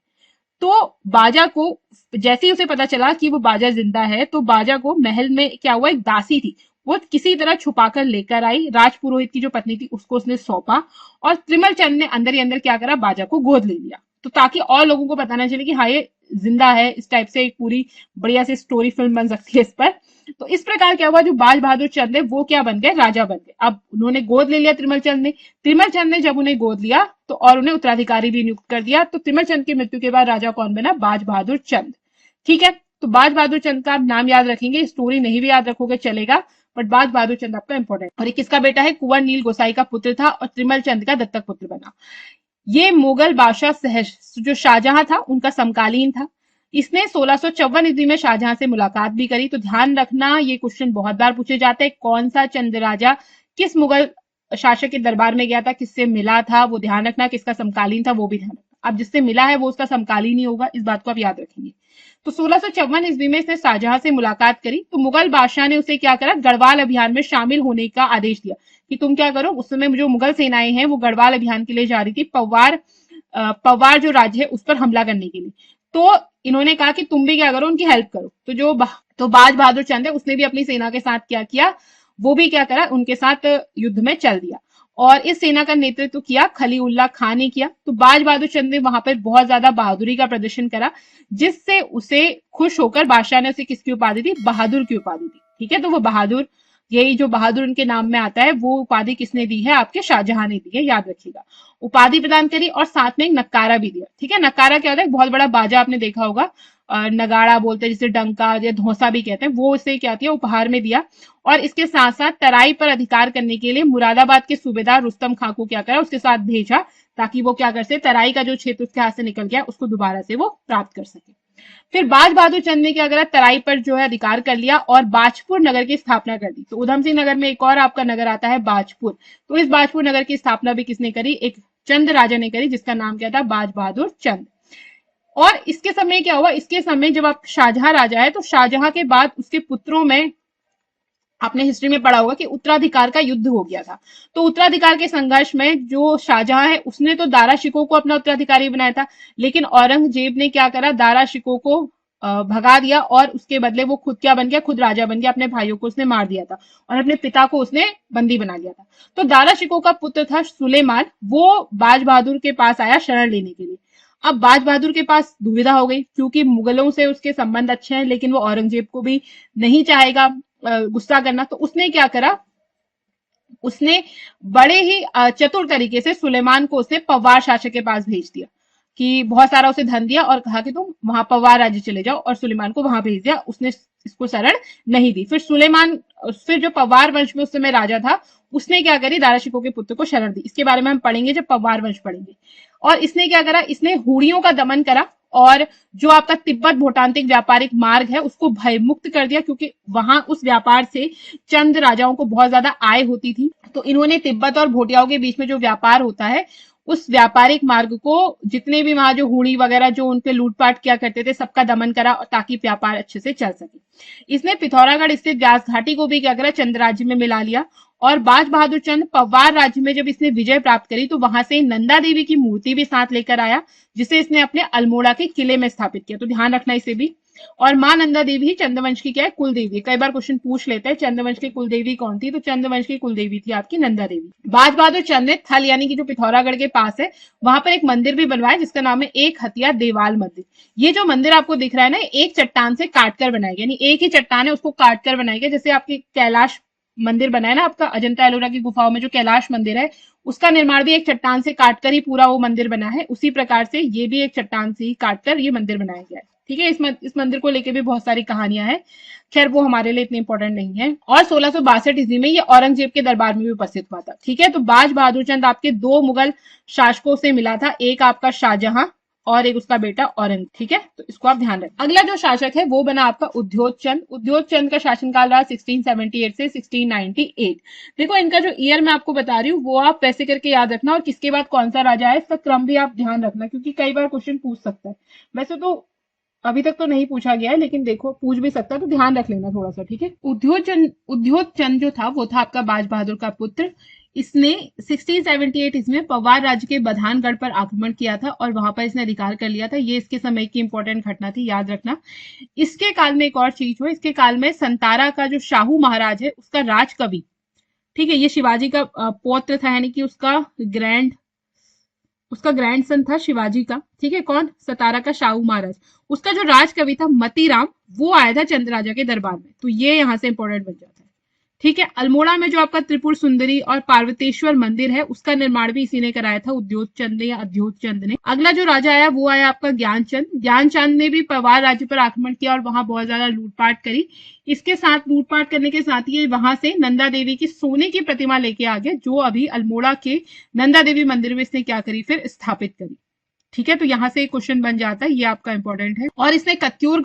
Speaker 1: तो बाजा को जैसे ही उसे पता चला कि वो बाजा जिंदा है, तो बाजा को महल में क्या हुआ, एक दासी थी, वो किसी तरह छुपाकर लेकर आई, राजपुरोहित की जो पत्नी थी उसको उसने सौंपा, और त्रिमल चंद ने अंदर ही अंदर क्या करा, बाजा को गोद ले लिया। तो ताकि और लोगों को पता ना चले कि हाँ ये जिंदा है, इस टाइप से एक पूरी बढ़िया सी स्टोरी फिल्म बन सकती है इस पर। तो इस प्रकार क्या हुआ, जो बाज बहादुर चंद है वो क्या बन गए, राजा बन गए। अब उन्होंने गोद ले लिया त्रिमल चंद ने जब उन्हें गोद लिया तो और उन्हें उत्तराधिकारी भी नियुक्त कर दिया। तो त्रिमल चंद की मृत्यु के बाद राजा कौन बना, बाज बहादुर चंद। ठीक है, तो बाज बहादुर चंद का आप नाम याद रखेंगे, स्टोरी नहीं भी याद रखोगे चलेगा, बट बाज बहादुर चंद आपका इंपॉर्टेंट। और ये किसका बेटा है, कुंवर नील गोसाई का पुत्र था और त्रिमल चंद का दत्तक पुत्र बना। ये मुगल बादशाह जो शाहजहां था उनका समकालीन था। इसने 1654 ईस्वी में शाहजहां से मुलाकात भी करी। तो ध्यान रखना, ये क्वेश्चन बहुत बार पूछे जाते हैं, कौन सा चंद राजा किस मुगल शासक के दरबार में गया था, किससे मिला था, वो ध्यान रखना, किसका समकालीन था वो भी ध्यान रखना। अब जिससे मिला है वो उसका समकालीन ही होगा, इस बात को आप याद रखेंगे। तो 1654 ईस्वी में इसने शाहजहां से मुलाकात करी, तो मुगल बादशाह ने उसे क्या करा, गढ़वाल अभियान में शामिल होने का आदेश दिया कि तुम क्या करो। उस समय जो मुगल सेनाएं हैं वो गढ़वाल अभियान के लिए जा रही थी, पवार जो राज्य है उस पर हमला करने के लिए। तो इन्होंने कहा कि तुम भी क्या करो, उनकी हेल्प करो। तो बाज बहादुर चंद है उसने भी अपनी सेना के साथ क्या किया, वो भी क्या करा, उनके साथ युद्ध में चल दिया। और इस सेना का नेतृत्व किया खलीउल्लाह खान ने किया। तो बाज बहादुर चंद ने वहां पर बहुत ज्यादा बहादुरी का प्रदर्शन करा, जिससे उसे खुश होकर बादशाह ने उसे किसकी उपाधि दी, बहादुर की उपाधि दी। ठीक है, तो वो बहादुर, यही जो बहादुर उनके नाम में आता है, वो उपाधि किसने दी है, आपके शाहजहां ने दी है, याद रखिएगा। उपाधि प्रदान करी और साथ में एक नक्कारा भी दिया। ठीक है, नक्कारा क्या होता है, बहुत बड़ा बाजा आपने देखा होगा, नगाड़ा बोलते हैं जिसे, डंका या धौसा भी कहते हैं, वो उसे क्या किया, उपहार में दिया। और इसके साथ साथ तराई पर अधिकार करने के लिए मुरादाबाद के सूबेदार रुस्तम खां को क्या करा, उसके साथ भेजा, ताकि वो क्या कर सके, तराई का जो क्षेत्र उसके हाथ से निकल गया उसको दोबारा से वो प्राप्त कर सके। फिर बाज बहादुर चंद ने क्या करा, तराई पर जो है अधिकार कर लिया और बाजपुर नगर की स्थापना कर दी। तो उधम सिंह नगर में एक और आपका नगर आता है बाजपुर, तो इस बाजपुर नगर की स्थापना भी किसने करी, एक चंद राजा ने करी, जिसका नाम क्या था, बाज बहादुर चंद। और इसके समय क्या हुआ, इसके समय जब आप शाहजहां राजा है, तो शाहजहां के बाद उसके पुत्रों में आपने हिस्ट्री में पढ़ा होगा कि उत्तराधिकार का युद्ध हो गया था। तो उत्तराधिकार के संघर्ष में जो शाहजहां है उसने तो दारा शिकोह को अपना उत्तराधिकारी बनाया था, लेकिन औरंगजेब ने क्या करा, दारा शिकोह को भगा दिया और उसके बदले वो खुद क्या बन गया, खुद राजा बन गया। अपने भाइयों को उसने मार दिया था और अपने पिता को उसने बंदी बना लिया था। तो दारा शिकोह का पुत्र था सुलेमान, वो बाज बहादुर के पास आया शरण लेने के लिए। अब बाज बहादुर के पास दुविधा हो गई, क्योंकि मुगलों से उसके संबंध अच्छे हैं, लेकिन वो औरंगजेब को भी नहीं चाहेगा गुस्सा करना। तो उसने क्या करा, उसने बड़े ही चतुर तरीके से सुलेमान को उसने पवार शासक के पास भेज दिया, कि बहुत सारा उसे धन दिया और कहा कि तुम वहां पवार राज्य चले जाओ, और सुलेमान को वहां भेज दिया। उसने इसको शरण नहीं दी। फिर जो पवार वंश में उस समय राजा था, उसने क्या करी, दारा शिकोह के पुत्र को शरण दी। इसके बारे में हम पढ़ेंगे जब पवार वंश पढ़ेंगे। और इसने क्या करा, इसने हुड़ियों का दमन करा और जो आपका तिब्बत भूटांतिक व्यापारिक मार्ग है उसको भयमुक्त कर दिया, क्योंकि वहां उस व्यापार से चंद राजाओं को बहुत ज्यादा आय होती थी। तो इन्होंने तिब्बत और भोटियाओं के बीच में जो व्यापार होता है, उस व्यापारिक मार्ग को, जितने भी वहां जो हुड़ी वगैरह जो उनपे लूटपाट किया करते थे, सबका दमन करा, ताकि व्यापार अच्छे से चल सके। इसने पिथौरागढ़ स्थित व्यास घाटी को भी क्या करा, चंद राज्य में मिला लिया। और बाज बहादुर चंद पवार राज्य में जब इसने विजय प्राप्त करी, तो वहां से नंदा देवी की मूर्ति भी साथ लेकर आया, जिसे इसने अपने अल्मोड़ा के किले में स्थापित किया। तो ध्यान रखना इसे भी। और मां नंदा देवी ही चंद्रवंश की क्या है, कुल देवी। कई बार क्वेश्चन पूछ लेते हैं चंद्रवंश की कुल देवी कौन थी, तो चंद्रवंश की कुल देवी थी आपकी नंदा देवी। बाज बहादुर चंद ने थल यानी कि जो पिथौरागढ़ के पास है, वहां पर एक मंदिर भी बनवाया, जिसका नाम है एक हथिया देवाल मंदिर। ये जो मंदिर आपको दिख रहा है ना, एक चट्टान से काटकर बनाया गया, यानी एक ही चट्टान है उसको काटकर बनाया गया। जैसे आपकी कैलाश मंदिर बना है ना आपका, अजंता एलोरा की गुफाओं में जो कैलाश मंदिर है, उसका निर्माण भी एक चट्टान से काटकर ही पूरा वो मंदिर बना है। उसी प्रकार से ये भी एक चट्टान से ही काटकर ये मंदिर बनाया गया है। ठीक है, इस मंदिर को लेके भी बहुत सारी कहानियां हैं, खैर वो हमारे लिए इतनी इंपॉर्टेंट नहीं है। और 1662 ईस्वी में ये औरंगजेब के दरबार में भी उपस्थित हुआ था। ठीक है, तो बाज बहादुर चंद आपके दो मुगल शासकों से मिला था, एक आपका शाहजहां और एक उसका बेटा औरंग। ठीक है, तो इसको आप ध्यान रखें। अगला जो शासक है वो बना आपका उद्योग चंद। उद्योग चंद का शासनकाल रहा 1678 से 1698। देखो इनका जो ईयर मैं आपको बता रही हूँ वो आप वैसे करके याद रखना, और किसके बाद कौन सा राजा है इसका क्रम भी आप ध्यान रखना, क्योंकि कई बार क्वेश्चन पूछ सकता है। वैसे तो अभी तक तो नहीं पूछा गया है, लेकिन देखो पूछ भी सकता है, तो ध्यान रख लेना थोड़ा सा। ठीक है, उद्योग चंद जो था वो था आपका बाज बहादुर का पुत्र। इसने 1678 इसमें पवार राज्य के बधानगढ़ पर आक्रमण किया था और वहां पर इसने अधिकार कर लिया था। ये इसके समय की इंपॉर्टेंट घटना थी, याद रखना। इसके काल में एक और चीज हुई, इसके काल में संतारा का जो शाहू महाराज है उसका राजकवि, ठीक है, ये शिवाजी का पौत्र था, यानी कि उसका ग्रैंड सन था शिवाजी का। ठीक है, कौन, सतारा का शाहू महाराज, उसका जो राजकवि था मतीराम, वो आया था चंद राजा के दरबार में। तो ये यहां से इंपॉर्टेंट बन जाता है। ठीक है, अल्मोड़ा में जो आपका त्रिपुर सुंदरी और पार्वतेश्वर मंदिर है उसका निर्माण भी इसी ने कराया था, उद्योग चंद ने या अद्योग चंद ने। अगला जो राजा आया वो आया आपका ज्ञानचंद। ज्ञानचंद ने भी पवार राज्य पर आक्रमण किया और वहां बहुत ज्यादा लूटपाट करी। इसके साथ लूटपाट करने के साथ ही वहां से नंदा देवी की सोने की प्रतिमा लेके आ गया, जो अभी अल्मोड़ा के नंदा देवी मंदिर में इसने क्या करी, फिर स्थापित करी। ठीक है, तो यहां से क्वेश्चन बन जाता है, ये आपका इंपॉर्टेंट है। और इसने कत्यूर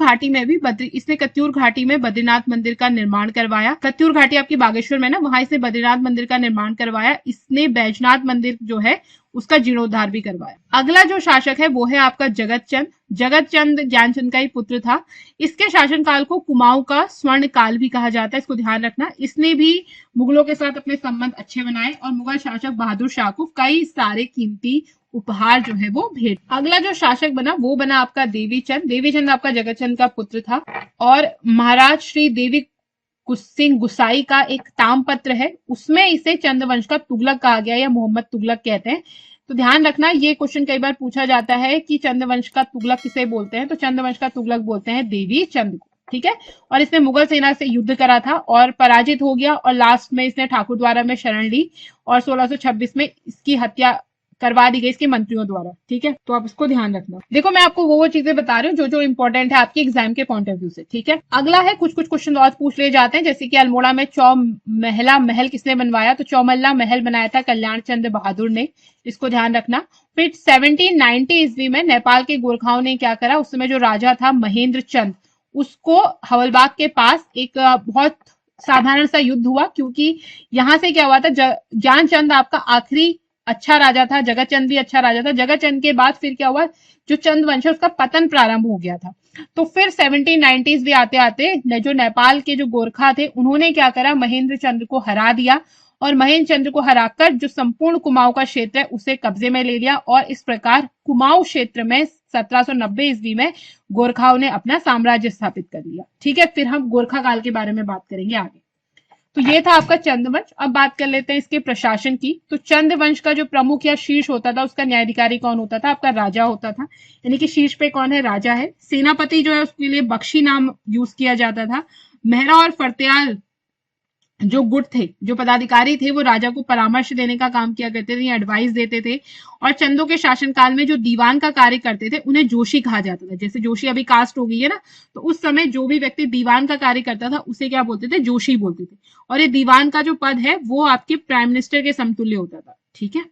Speaker 1: घाटी में बद्रीनाथ मंदिर का निर्माण करवाया। कत्यूर घाटी आपकी बागेश्वर में ना, वहां इसने बद्रीनाथ मंदिर का निर्माण करवाया। इसने बैजनाथ मंदिर जो है उसका जीर्णोद्धार भी करवाया। अगला जो शासक है वो है आपका जगत चंद। जगत चंद ज्ञानचंद का ही पुत्र था। इसके शासनकाल को कुमाऊं का स्वर्ण काल भी कहा जाता है, इसको ध्यान रखना। इसने भी मुगलों के साथ अपने संबंध अच्छे बनाए और मुगल शासक बहादुर शाह को कई सारे कीमती उपहार जो है वो भेंट। अगला जो शासक बना वो बना आपका देवीचंद। देवीचंद आपका जगत चंद का पुत्र था और महाराज श्री देवी सिंह गुसाई का एक तामपत्र है, उसमें इसे चंद्रवंश का तुगलक कहा गया या मोहम्मद तुगलक कहते हैं। तो ध्यान रखना, ये क्वेश्चन कई बार पूछा जाता है कि चंद्रवंश का तुगलक किसे बोलते हैं, तो चंद्रवंश का तुगलक बोलते हैं देवी चंद को। ठीक है, और इसने मुगल सेना से युद्ध करा था और पराजित हो गया और लास्ट में इसने ठाकुर द्वारा में शरण ली और 1626 में इसकी हत्या करवा दी गई इसके मंत्रियों द्वारा। ठीक है, तो आप इसको ध्यान रखना। देखो मैं आपको वो चीजें बता रही हूँ जो जो इंपॉर्टेंट है आपके एग्जाम के पॉइंट ऑफ व्यू से। ठीक है, अगला है कुछ क्वेश्चन और पूछ लिए जाते हैं, जैसे कि अल्मोड़ा में चौमहला महल किसने बनवाया, तो चौमहला महल बनाया था कल्याण चंद्र बहादुर ने, इसको ध्यान रखना। फिर 1790 ईस्वी में नेपाल के गोरखाओं ने क्या करा, उस समय जो राजा था महेंद्र चंद, उसको हवलबाग के पास एक बहुत साधारण सा युद्ध हुआ, क्योंकि यहां से क्या हुआ था, ज्ञानचंद आपका आखिरी अच्छा राजा था, जगत चंद भी अच्छा राजा था। जगत चंद के बाद फिर क्या हुआ, जो चंद वंश है उसका पतन प्रारंभ हो गया था। तो फिर 1790s भी आते आते जो नेपाल के जो गोरखा थे उन्होंने क्या करा, महेंद्र चंद्र को हरा दिया और महेंद्र चंद्र को हराकर जो संपूर्ण कुमाऊं का क्षेत्र है उसे कब्जे में ले लिया और इस प्रकार कुमाऊं क्षेत्र में 1790 ईस्वी में गोरखाओं ने अपना साम्राज्य स्थापित कर लिया। ठीक है, फिर हम गोरखा काल के बारे में बात करेंगे आगे। तो ये था आपका चंद्रवंश। अब बात कर लेते हैं इसके प्रशासन की। तो चंद्रवंश का जो प्रमुख या शीर्ष होता था उसका न्यायाधिकारी कौन होता था, आपका राजा होता था, यानी कि शीर्ष पे कौन है, राजा है। सेनापति जो है उसके लिए बख्शी नाम यूज किया जाता था। मेहरा और फरत्याल जो गुट थे, जो पदाधिकारी थे, वो राजा को परामर्श देने का काम किया करते थे, एडवाइस देते थे। और चंदों के शासनकाल में जो दीवान का कार्य करते थे उन्हें जोशी कहा जाता था। जैसे जोशी अभी कास्ट हो गई है ना, तो उस समय जो भी व्यक्ति दीवान का कार्य करता था उसे क्या बोलते थे, जोशी बोलते थे। और ये दीवान का जो पद है वो आपके प्राइम मिनिस्टर के समतुल्य होता था। ठीक है,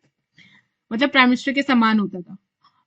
Speaker 1: मतलब प्राइम मिनिस्टर के समान होता था।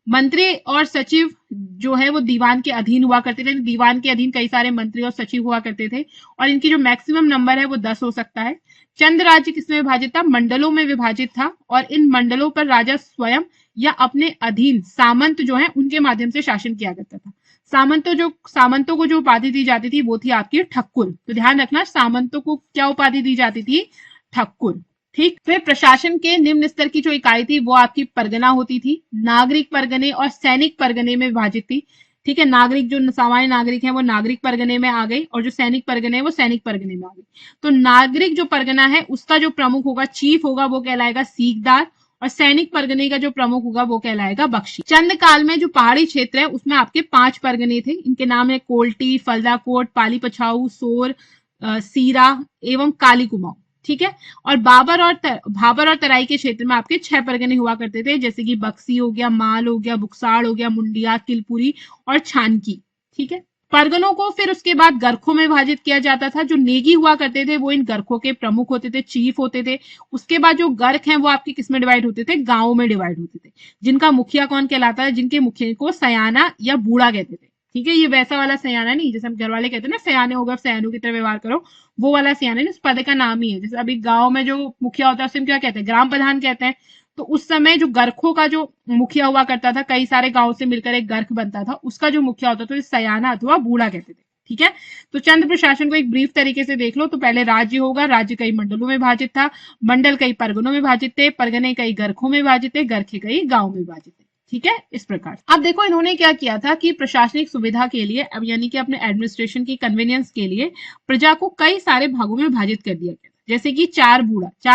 Speaker 1: मंत्री और सचिव जो है वो दीवान के अधीन हुआ करते थे। दीवान के अधीन कई सारे मंत्री और सचिव हुआ करते थे और इनकी जो मैक्सिमम नंबर है वो 10 हो सकता है। चंद राज्य किसमें विभाजित था, मंडलों में विभाजित था और इन मंडलों पर राजा स्वयं या अपने अधीन सामंत जो है उनके माध्यम से शासन किया करता था। सामंतों को जो उपाधि दी जाती थी वो थी आपकी ठक्कुर। तो ध्यान रखना, सामंतों को क्या उपाधि दी जाती थी, ठक्कुर। ठीक, फिर प्रशासन के निम्न स्तर की जो इकाई थी वो आपकी परगना होती थी। नागरिक परगने और सैनिक परगने में विभाजित थी। ठीक है, नागरिक जो सामान्य नागरिक है वो नागरिक परगने में आ गई और जो सैनिक परगने है वो सैनिक परगने में आ गई। तो नागरिक जो परगना है उसका जो प्रमुख होगा, चीफ होगा, वो कहलाएगा सीकदार और सैनिक परगने का जो प्रमुख होगा वो कहलाएगा बख्शी। चंद काल में जो पहाड़ी क्षेत्र है उसमें आपके 5 परगने थे। इनके नाम है कोल्टी, फलदाकोट, पाली पछाऊ, सोर, सीरा एवं काली कुमाऊं। ठीक है, और भाबर और तराई के क्षेत्र में आपके 6 परगने हुआ करते थे, जैसे कि बक्सी हो गया, माल हो गया, बुक्साड़ हो गया, मुंडिया, किलपुरी और छानकी। ठीक है, परगनों को फिर उसके बाद गरखों में विभाजित किया जाता था। जो नेगी हुआ करते थे वो इन गरखों के प्रमुख होते थे, चीफ होते थे। उसके बाद जो गर्क हैं वो आपके किस में डिवाइड होते थे, गांवों में डिवाइड होते थे, जिनका मुखिया कौन कहलाता है, जिनके मुखिया को सयाना या बूढ़ा कहते थे। ठीक है, ये वैसा वाला सयाना नहीं, जैसे हम घर वाले कहते हैं ना सयाने हो गए, सयानों की तरह व्यवहार करो, वो वाला सयाना नहीं, उस पद का नाम ही है। जैसे अभी गांव में जो मुखिया होता है उसे क्या कहते हैं, ग्राम प्रधान कहते हैं। तो उस समय जो गर्खों का जो मुखिया हुआ करता था, कई सारे गांव से मिलकर एक गर्ख बनता था, उसका जो मुखिया होता था सयाना अथवा बूढ़ा कहते थे। ठीक है, तो चंद प्रशासन को एक ब्रीफ तरीके से देख लो। तो पहले राज्य होगा, राज्य कई मंडलों में विभाजित था, मंडल कई परगनों में विभाजित थे, परगने कई गर्खों में विभाजित थे, गर्खे कई गांव में विभाजित थे। ठीक है, इस प्रकार। अब देखो इन्होंने क्या किया था कि प्रशासनिक सुविधा के लिए, अब यानी कि अपने एडमिनिस्ट्रेशन की कन्वीनियंस के लिए प्रजा को कई सारे भागों में विभाजित कर दिया गया। जैसे कि 4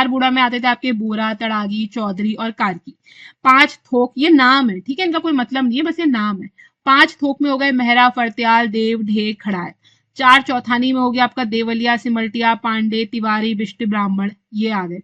Speaker 1: बूढ़ा में आते थे आपके बोरा, तड़ागी, चौधरी और कार्की। 5 थोक, ये नाम है, ठीक है, इनका कोई मतलब नहीं है, बस ये नाम है। 5 थोक में हो गए मेहरा, फरत्याल, देव, ढेक, खड़ाय। 4 चौथानी में हो गया आपका देवलिया, सिमल्टिया, पांडे, तिवारी, बिष्ट, ब्राह्मण, ये आ गए।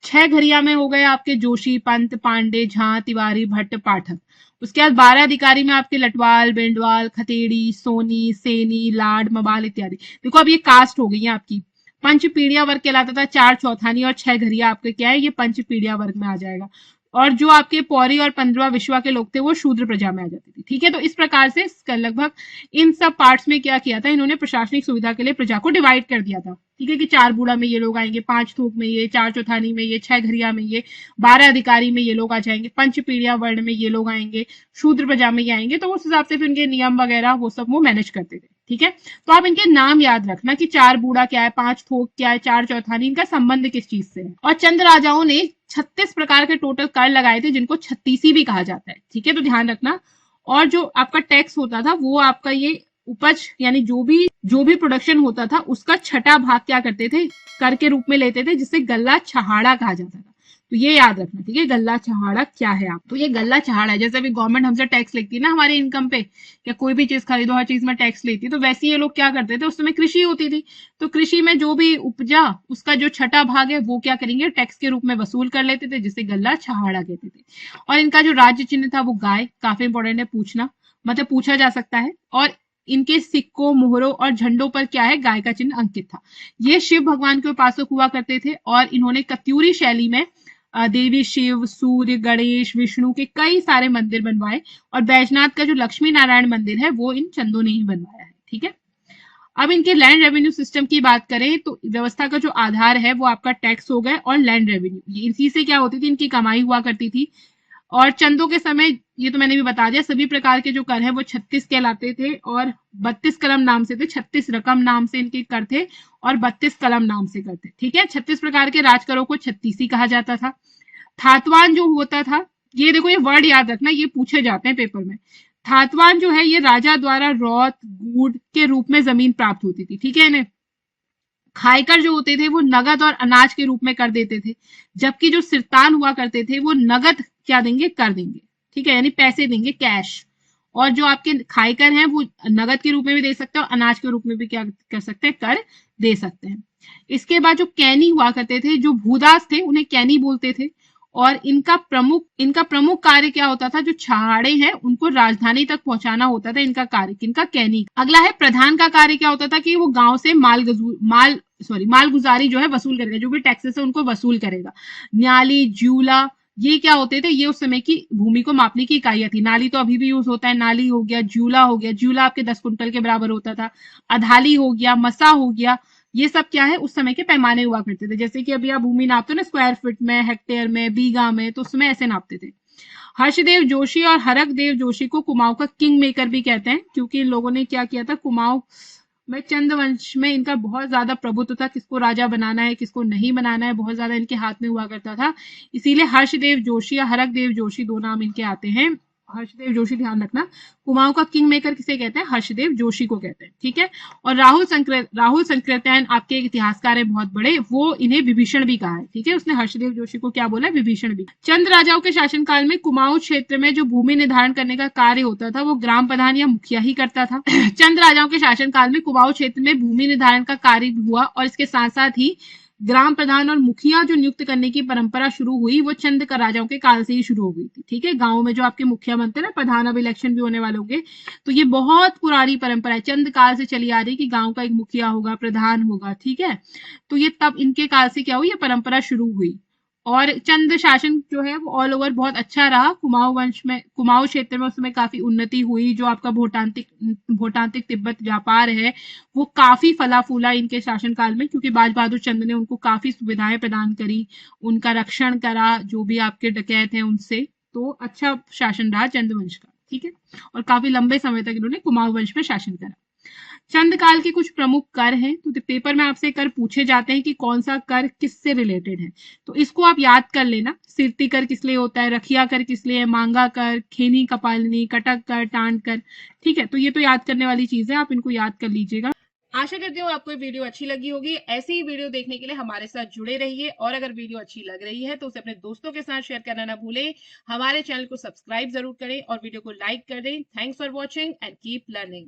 Speaker 1: 6 घरिया में हो गए आपके जोशी, पंत, पांडे, झा, तिवारी, भट्ट, पाठक। उसके बाद 12 अधिकारी में आपके लटवाल, बेंडवाल, खतेड़ी, सोनी, सेनी, लाड, मबाल इत्यादि। देखो अब ये कास्ट हो गई है आपकी। पंच पीढ़िया वर्ग कहलाता था। 4 चौथानी और 6 घरिया आपके क्या है, ये पंच पीढ़िया वर्ग में आ जाएगा। और जो आपके पौरी और 15वां विश्वा के लोग थे वो शूद्र प्रजा में आ जाते थे। ठीक है, तो इस प्रकार से लगभग इन सब पार्ट्स में क्या किया था, इन्होंने प्रशासनिक सुविधा के लिए प्रजा को डिवाइड कर दिया था। ठीक है, कि 4 बूढ़ा में ये लोग आएंगे, 5 थोक में ये, 4 चौथानी में ये, 6 घरिया में ये, 12 अधिकारी में ये लोग आ जाएंगे, 5 पीढ़िया वर्ण में ये लोग आएंगे, शूद्र प्रजा में ये आएंगे। तो उस हिसाब से फिर उनके नियम वगैरह वो सब वो मैनेज करते थे। ठीक है, तो आप इनके नाम याद रखना कि 4 बूढ़ा क्या है, 5 थोक क्या है, 4 चौथानी, इनका संबंध किस चीज से है। और चंद राजाओं ने 36 प्रकार के टोटल कर लगाए थे, जिनको छत्तीसी भी कहा जाता है। ठीक है, तो ध्यान रखना। और जो आपका टैक्स होता था वो आपका ये उपज यानी जो भी प्रोडक्शन होता था उसका छठा भाग क्या करते थे, कर के रूप में लेते थे, जिसे गल्ला छहाड़ा कहा जाता था। तो ये याद रखना। ठीक है, गल्ला छहाड़ा क्या है आप, तो ये गल्ला छहाड़ा है। जैसे अभी गवर्नमेंट हमसे टैक्स लेती है ना हमारे इनकम पे, या कोई भी चीज खरीदो हर चीज में टैक्स लेती है, तो वैसे ये लोग क्या करते थे, उस समय कृषि होती थी, तो कृषि में जो भी उपजा उसका जो छठा भाग है वो क्या करेंगे, टैक्स के रूप में वसूल कर लेते थे, जिसे गल्ला छहाड़ा कहते थे। और इनका जो राज्य चिन्ह था वो गाय, काफी इंपॉर्टेंट है, पूछना मतलब पूछा जा सकता है। और इनके सिक्कों, मोहरों और झंडों पर क्या है, गाय का चिन्ह अंकित था। ये शिव भगवान के उपासक हुआ करते थे और इन्होंने कत्यूरी शैली में देवी शिव, सूर्य, गणेश, विष्णु के कई सारे मंदिर बनवाए। और बैजनाथ का जो लक्ष्मी नारायण मंदिर है वो इन चंदों ने ही बनवाया है। ठीक है, अब इनके लैंड रेवेन्यू सिस्टम की बात करें तो व्यवस्था का जो आधार है वो आपका टैक्स हो गए और लैंड रेवेन्यू, इसी से क्या होती थी, इनकी कमाई हुआ करती थी। और चंदों के समय ये तो मैंने भी बता दिया, सभी प्रकार के जो कर है वो 36 कहलाते थे और 32 कलम नाम से थे, 36 रकम नाम से इनके कर थे और 32 कलम नाम से कर थे। ठीक है, 36 प्रकार के राजकरों को छत्तीसी कहा जाता था। थातवान जो होता था, ये देखो ये वर्ड याद रखना, ये पूछे जाते हैं पेपर में। थातवान जो है ये राजा द्वारा रौत गूढ़ के रूप में जमीन प्राप्त होती थी। ठीक है, इन्हें खायकर जो होते थे वो नगद और अनाज के रूप में कर देते थे, जबकि जो सिरतान हुआ करते थे वो नगद क्या देंगे, कर देंगे। ठीक है, यानी पैसे देंगे, कैश। और जो आपके खायकर हैं वो नगद के रूप में भी दे सकते हैं और अनाज के रूप में भी क्या कर सकते हैं, कर दे सकते हैं। इसके बाद जो कैनी हुआ करते थे, जो भूदास थे उन्हें कैनी बोलते थे। और इनका प्रमुख कार्य क्या होता था, जो छहाड़े हैं उनको राजधानी तक पहुंचाना होता था, इनका कार्य किनका, कैनी। अगला है प्रधान का कार्य क्या होता था कि वो गांव से मालगुजारी जो है वसूल करेगा, जो भी टैक्सेस है उनको वसूल करेगा। न्याली, ज्यूला, ये क्या होते थे, ये उस समय की भूमि को मापने की इकाइयां थी। नाली तो अभी भी यूज होता है, नाली हो गया, ज्यूला हो गया, ज्यूला आपके 10 कुंटल के बराबर होता था। अधाली हो गया, मसा हो गया, ये सब क्या है, उस समय के पैमाने हुआ करते थे। जैसे कि अभी आप भूमि नापते हो ना स्क्वायर फीट में, हेक्टेयर में, बीघा में, तो उसमें ऐसे नापते थे। हर्षदेव जोशी और हरकदेव जोशी को कुमाऊं का किंग मेकर भी कहते हैं, क्योंकि इन लोगों ने क्या किया था, कुमाऊं में चंद वंश में इनका बहुत ज्यादा प्रभुत्व था, किसको राजा बनाना है किसको नहीं बनाना है बहुत ज्यादा इनके हाथ में हुआ करता था। इसीलिए हर्षदेव जोशी या हरकदेव जोशी दो नाम इनके आते हैं। हर्षदेव जोशी, ध्यान रखना, कुमाऊं का किंग मेकर किसे कहते हैं, हर्षदेव जोशी को कहते हैं। ठीक है, और राहुल संकृत्यायन आपके एक इतिहासकार है बहुत बड़े, वो इन्हें विभीषण भी कहा है। ठीक है, उसने हर्षदेव जोशी को क्या बोला, विभीषण भी। चंद राजाओं के शासनकाल में कुमाऊं क्षेत्र में जो भूमि निर्धारण करने का कार्य होता था वो ग्राम प्रधान या मुखिया ही करता था। चंद राजाओं के शासनकाल में कुमाऊं क्षेत्र में भूमि निर्धारण का कार्य हुआ और इसके साथ साथ ही ग्राम प्रधान और मुखिया जो नियुक्त करने की परंपरा शुरू हुई वो चंद का राजाओं के काल से ही शुरू हो गई थी। ठीक है, गांव में जो आपके मुखिया बनते हैं ना, प्रधान, अब इलेक्शन भी होने वाले होंगे, तो ये बहुत पुरानी परंपरा है, चंद काल से चली आ रही कि गांव का एक मुखिया होगा, प्रधान होगा। ठीक है, तो ये तब इनके काल से क्या हुई, ये परंपरा शुरू हुई। और चंद शासन जो है वो ऑल ओवर बहुत अच्छा रहा। कुमाऊं वंश में, कुमाऊं क्षेत्र में उसमें काफी उन्नति हुई। जो आपका भोटांतिक तिब्बत व्यापार है वो काफी फला फूला इनके शासनकाल में, क्योंकि बाज बहादुर चंद ने उनको काफी सुविधाएं प्रदान करी, उनका रक्षण करा, जो भी आपके डकैत हैं उनसे। तो अच्छा शासन रहा चंद वंश का। ठीक है, और काफी लंबे समय तक इन्होंने कुमाऊं वंश में शासन करा। चंद काल के कुछ प्रमुख कर हैं, तो पेपर में आपसे कर पूछे जाते हैं कि कौन सा कर किससे रिलेटेड है, तो इसको आप याद कर लेना। सिरती कर किस लिए होता है, रखिया कर किस लिए है, मांगा कर, खेनी कपालनी, कटक कर, टांड कर। ठीक है, तो ये तो याद करने वाली चीज है, आप इनको याद कर लीजिएगा। आशा करती हूँ आपको ये वीडियो अच्छी लगी होगी। ऐसी ही वीडियो देखने के लिए हमारे साथ जुड़े रहिए, और अगर वीडियो अच्छी लग रही है तो उसे अपने दोस्तों के साथ शेयर करना ना भूलें। हमारे चैनल को सब्सक्राइब जरूर करें और वीडियो को लाइक कर दें। Thanks for watching and keep learning.